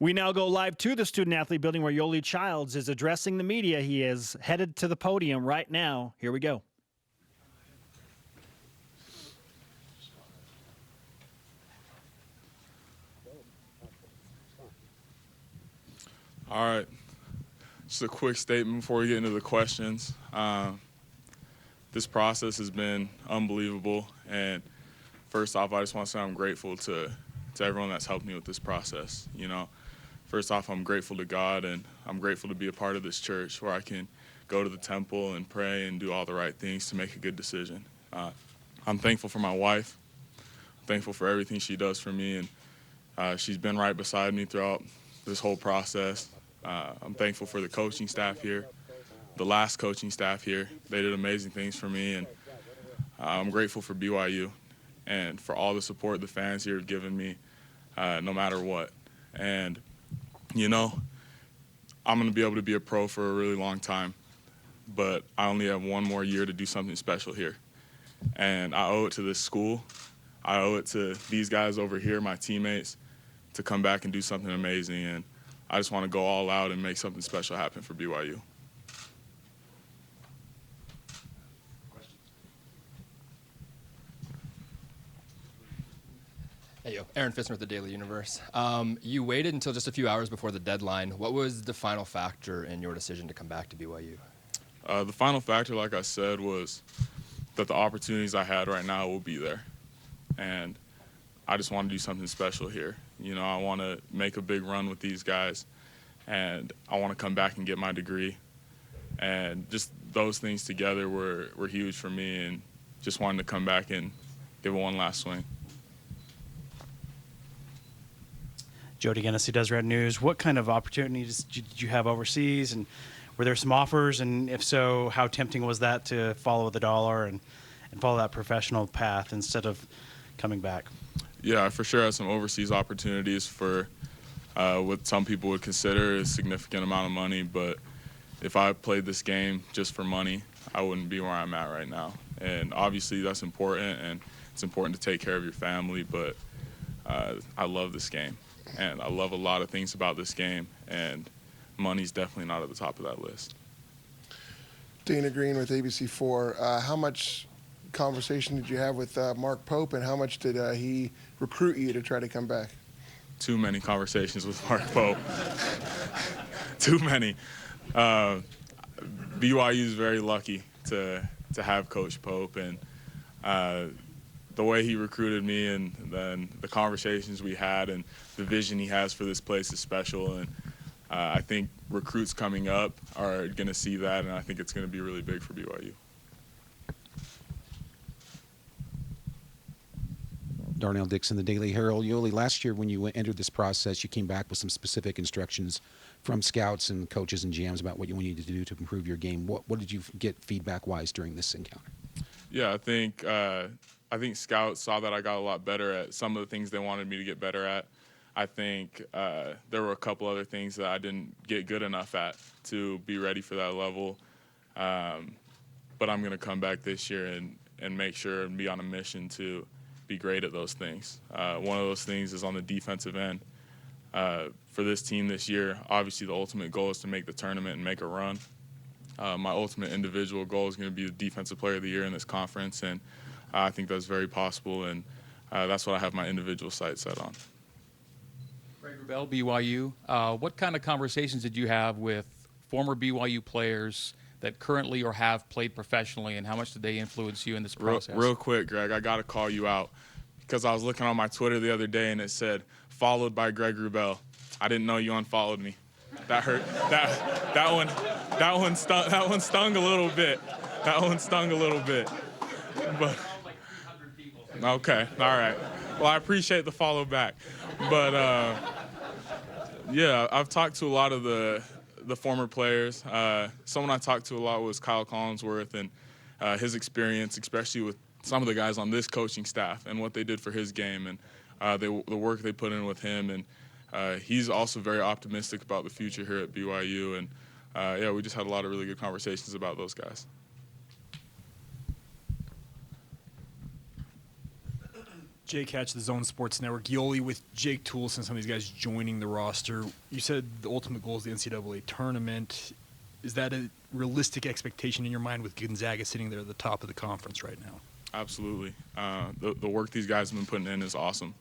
We now go live to the student-athlete building where Yoeli Childs is addressing the media. He is headed to the podium right now. Here we go. All right. Just a quick statement before we get into the questions. This process has been unbelievable, and first off, I just want to say I'm grateful to everyone that's helped me with this process. You know, first off, I'm grateful to God, and I'm grateful to be a part of this church where I can go to the temple and pray and do all the right things to make a good decision. I'm thankful for my wife. I'm thankful for everything she does for me, and she's been right beside me throughout this whole process. I'm thankful for the coaching staff here, the last coaching staff here. They did amazing things for me, and I'm grateful for BYU and for all the support the fans here have given me, no matter what. And, you know, I'm going to be able to be a pro for a really long time, but I only have one more year to do something special here. And I owe it to this school. I owe it to these guys over here, my teammates, to come back and do something amazing. And I just want to go all out and make something special happen for BYU. Hey, yo, Aaron Fissner with the Daily Universe. You waited until just a few hours before the deadline. What was the final factor in your decision to come back to BYU? The final factor, like I said, was that the opportunities I had right now will be there. And I just want to do something special here. You know, I want to make a big run with these guys, and I want to come back and get my degree. And just those things together were huge for me, and just wanted to come back and give it one last swing. Jody Genesee does Red News. What kind of opportunities did you have overseas, and were there some offers? And if so, how tempting was that to follow the dollar and follow that professional path instead of coming back? Yeah, I for sure had some overseas opportunities for what some people would consider a significant amount of money, but if I played this game just for money, I wouldn't be where I'm at right now. And obviously that's important, and it's important to take care of your family, but I love this game, and I love a lot of things about this game, and money's definitely not at the top of that list. Dana Green with ABC4. How much conversation did you have with Mark Pope, and how much did he recruit you to try to come back? Too many conversations with Mark Pope. Too many. BYU is very lucky to have Coach Pope, and the way he recruited me, and then the conversations we had, and the vision he has for this place is special. And I think recruits coming up are going to see that, and I think it's going to be really big for BYU. Darnell Dixon, the Daily Herald. Yoeli, last year when you entered this process, you came back with some specific instructions from scouts and coaches and GMs about what you needed to do to improve your game. What did you get feedback-wise during this encounter? Yeah, I think scouts saw that I got a lot better at some of the things they wanted me to get better at. I think there were a couple other things that I didn't get good enough at to be ready for that level. But I'm going to come back this year and make sure and be on a mission to be great at those things. One of those things is on the defensive end. For this team this year, obviously the ultimate goal is to make the tournament and make a run. My ultimate individual goal is going to be the Defensive Player of the Year in this conference, and I think that's very possible, and that's what I have my individual sights set on. Greg Wrubell, BYU. What kind of conversations did you have with former BYU players that currently or have played professionally, and how much did they influence you in this process? Real quick, Greg, I got to call you out because I was looking on my Twitter the other day and it said, followed by Greg Wrubell. I didn't know you unfollowed me. That hurt. That one stung a little bit. That one stung a little bit. But okay, all right. Well, I appreciate the follow back. But yeah, I've talked to a lot of the former players. Someone I talked to a lot was Kyle Collinsworth, and his experience, especially with some of the guys on this coaching staff and what they did for his game, and the work they put in with him. And he's also very optimistic about the future here at BYU. And yeah, we just had a lot of really good conversations about those guys. Jake Hatch, the Zone Sports Network. Yoeli, with Jake Toolson, some of these guys joining the roster, you said the ultimate goal is the NCAA tournament. Is that a realistic expectation in your mind with Gonzaga sitting there at the top of the conference right now? Absolutely. The work these guys have been putting in is awesome.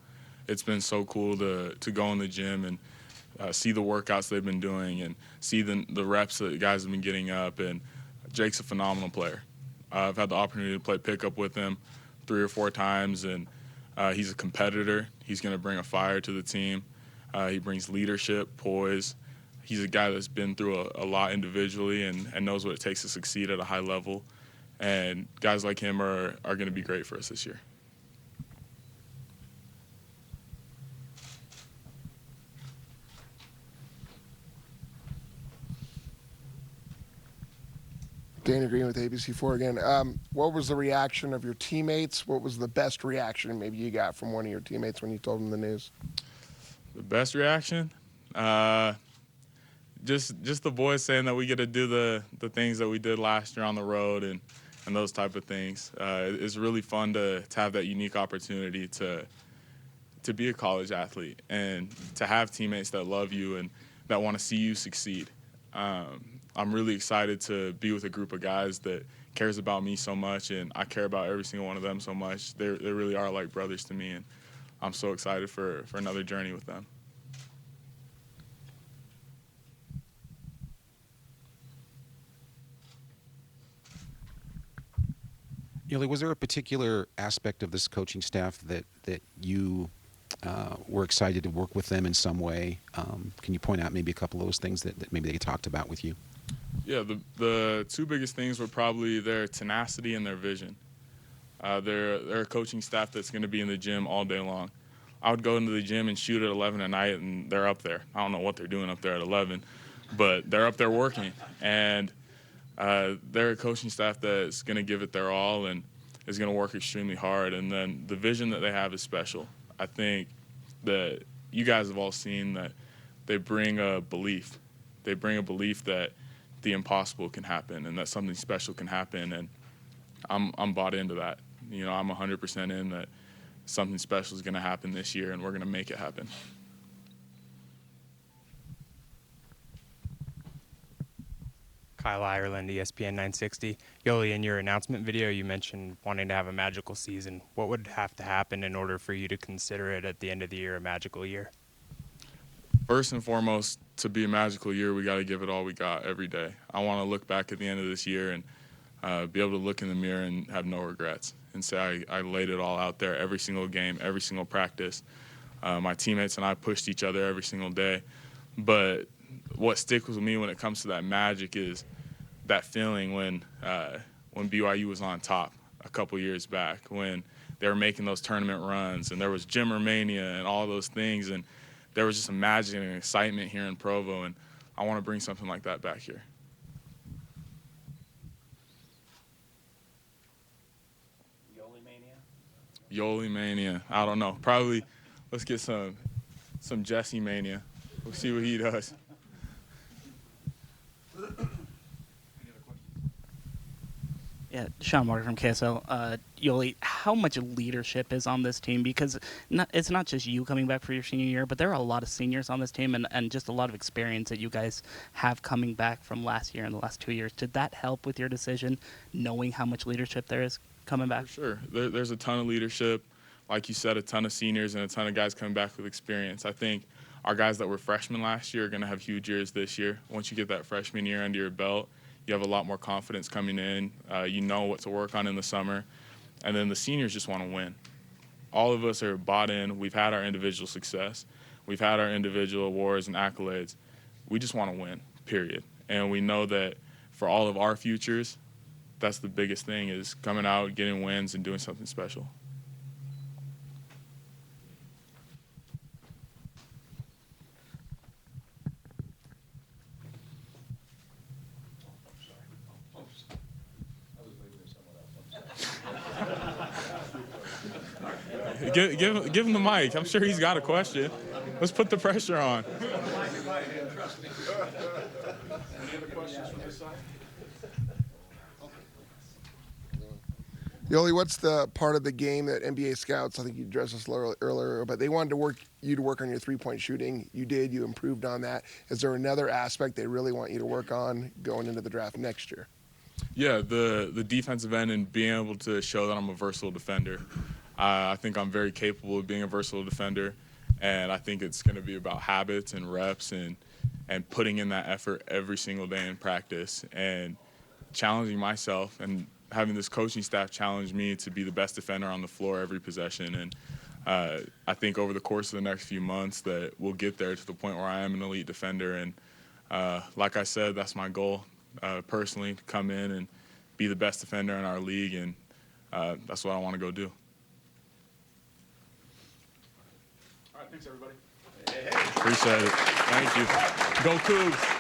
It's been so cool to go in the gym and see the workouts they've been doing and see the reps that guys have been getting up. And Jake's a phenomenal player. I've had the opportunity to play pickup with him 3 or 4 times, and he's a competitor. He's going to bring a fire to the team. He brings leadership, poise. He's a guy that's been through a lot individually and knows what it takes to succeed at a high level. And guys like him are going to be great for us this year. Dana Green with ABC4 again. What was the reaction of your teammates? What was the best reaction maybe you got from one of your teammates when you told them the news? The best reaction? Just the boys saying that we get to do the things that we did last year on the road and those type of things. It's really fun to have that unique opportunity to be a college athlete and to have teammates that love you and that want to see you succeed. I'm really excited to be with a group of guys that cares about me so much, and I care about every single one of them so much. They really are like brothers to me, and I'm so excited for another journey with them. Yoeli, was there a particular aspect of this coaching staff that you were excited to work with them in some way? Can you point out maybe a couple of those things that maybe they talked about with you? Yeah, the 2 biggest things were probably their tenacity and their vision. They're a coaching staff that's going to be in the gym all day long. I would go into the gym and shoot at 11 at night, and they're up there. I don't know what they're doing up there at 11, but they're up there working. And they're a coaching staff that's going to give it their all and is going to work extremely hard. And then the vision that they have is special. I think that you guys have all seen that they bring a belief. They bring a belief that the impossible can happen and that something special can happen. And I'm bought into that. You know, I'm 100% in that something special is going to happen this year, and we're going to make it happen. Kyle Ireland, ESPN 960. Yoeli, in your announcement video, you mentioned wanting to have a magical season. What would have to happen in order for you to consider it at the end of the year a magical year? First and foremost, to be a magical year, we got to give it all we got every day. I want to look back at the end of this year and be able to look in the mirror and have no regrets and say I laid it all out there every single game, every single practice. My teammates and I pushed each other every single day. But what sticks with me when it comes to that magic is that feeling when BYU was on top a couple years back, when they were making those tournament runs and there was Jimmer Mania and all those things, and there was just a magic and an excitement here in Provo, and I want to bring something like that back here. Yoeli Mania? Yoeli Mania. I don't know. Probably let's get some Jesse Mania. We'll see what he does. Yeah, Sean Martin from KSL. Yoeli, how much leadership is on this team? Because it's not just you coming back for your senior year, but there are a lot of seniors on this team and just a lot of experience that you guys have coming back from last year and the last 2 years. Did that help with your decision, knowing how much leadership there is coming back? For sure. There's a ton of leadership. Like you said, a ton of seniors and a ton of guys coming back with experience. I think our guys that were freshmen last year are going to have huge years this year. Once you get that freshman year under your belt, you have a lot more confidence coming in. You know what to work on in the summer. And then the seniors just want to win. All of us are bought in. We've had our individual success. We've had our individual awards and accolades. We just want to win, period. And we know that for all of our futures, that's the biggest thing, is coming out, getting wins, and doing something special. Give him the mic. I'm sure he's got a question. Let's put the pressure on. Any other questions from this side? Yoeli, what's the part of the game that NBA scouts, I think you addressed this earlier, but they wanted you to work on your three-point shooting. You did. You improved on that. Is there another aspect they really want you to work on going into the draft next year? Yeah, the defensive end and being able to show that I'm a versatile defender. I think I'm very capable of being a versatile defender, and I think it's going to be about habits and reps and putting in that effort every single day in practice and challenging myself and having this coaching staff challenge me to be the best defender on the floor every possession. And I think over the course of the next few months that we'll get there to the point where I am an elite defender. And like I said, that's my goal personally, to come in and be the best defender in our league. And that's what I want to go do. All right, thanks, everybody. Appreciate it. Thank you. Go Cougs.